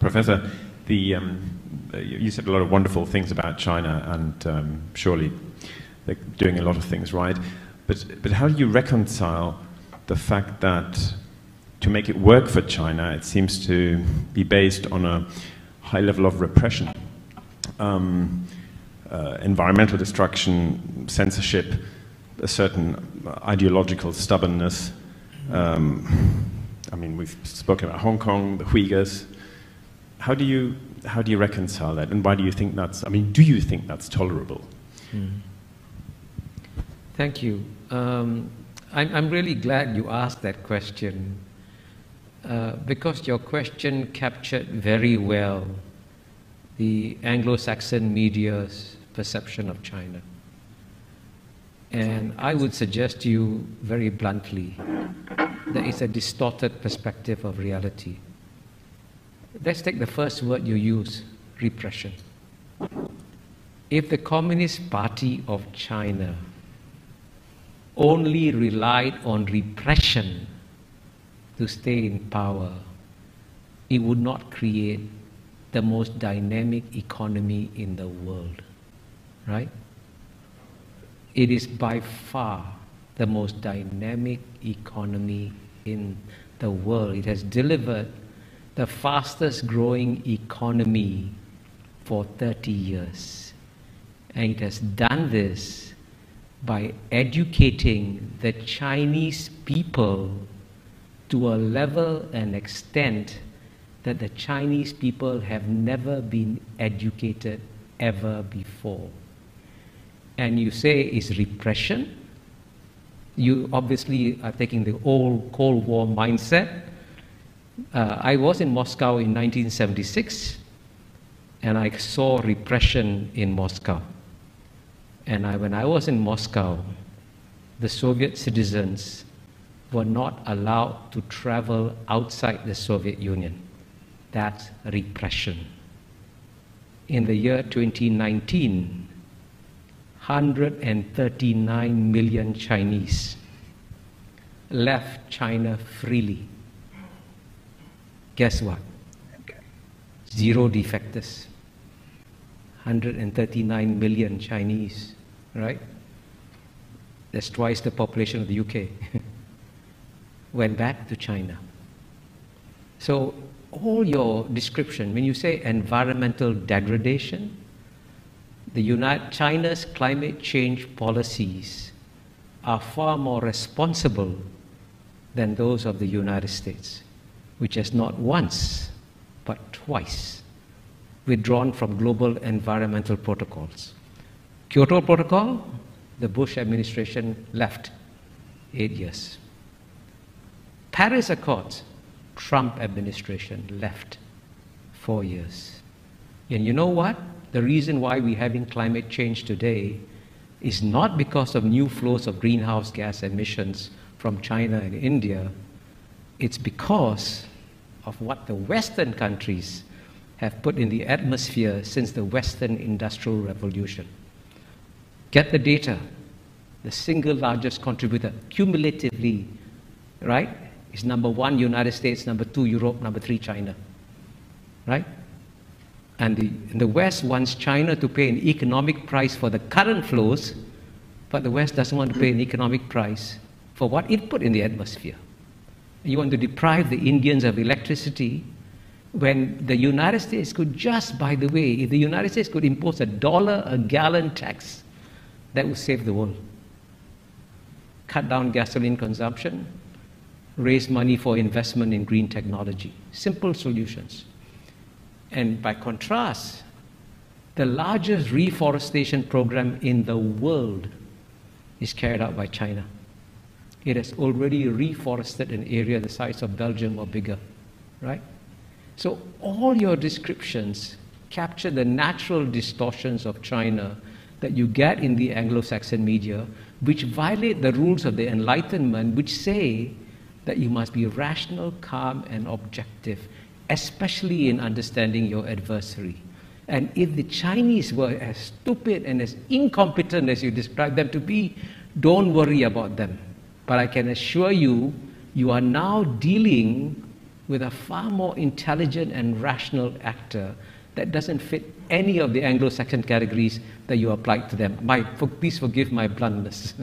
Professor, you said a lot of wonderful things about China, and surely they're doing a lot of things right. But how do you reconcile the fact that to make it work for China, it seems to be based on a high level of repression, environmental destruction, censorship, a certain ideological stubbornness? I mean, we've spoken about Hong Kong, the Uyghurs. How do you reconcile that, and why do you think that's? I mean, do you think that's tolerable? Thank you. I'm really glad you asked that question because your question captured very well the Anglo-Saxon media's perception of China. And I would suggest to you very bluntly that it's a distorted perspective of reality. Let's take the first word you use, repression. If the Communist Party of China only relied on repression to stay in power, it would not create the most dynamic economy in the world, right? It is by far the most dynamic economy in the world. It has delivered the fastest growing economy for 30 years. And it has done this by educating the Chinese people to a level and extent that the Chinese people have never been educated ever before. And you say it's repression. You obviously are taking the old Cold War mindset. I was in Moscow in 1976, and I saw repression in Moscow. And when I was in Moscow, the Soviet citizens were not allowed to travel outside the Soviet Union. That's repression. In the year 2019, 139 million Chinese left China freely. Guess what? Zero defectors. 139 million Chinese, right? That's twice the population of the UK. Went back to China. So all your description, when you say environmental degradation, China's climate change policies are far more responsible than those of the United States, which has not once, but twice withdrawn from global environmental protocols. Kyoto Protocol, the Bush administration left 8 years. Paris Accords, Trump administration left 4 years. And you know what? The reason why we're having climate change today is not because of new flows of greenhouse gas emissions from China and India. It's because of what the Western countries have put in the atmosphere since the Western Industrial Revolution. Get the data. The single largest contributor, cumulatively, right, is number 1, United States, number 2, Europe, number 3, China, right? And the West wants China to pay an economic price for the current flows, but the West doesn't want to pay an economic price for what it put in the atmosphere. You want to deprive the Indians of electricity when the United States could just, by the way, if the United States could impose $1 a gallon tax, that would save the world. Cut down gasoline consumption, raise money for investment in green technology. Simple solutions. And by contrast, the largest reforestation program in the world is carried out by China. It has already reforested an area the size of Belgium or bigger, right? So all your descriptions capture the natural distortions of China that you get in the Anglo-Saxon media, which violate the rules of the Enlightenment, which say that you must be rational, calm, and objective, especially in understanding your adversary. And if the Chinese were as stupid and as incompetent as you describe them to be, don't worry about them. But I can assure you, you are now dealing with a far more intelligent and rational actor that doesn't fit any of the Anglo-Saxon categories that you applied to them. Please forgive my bluntness.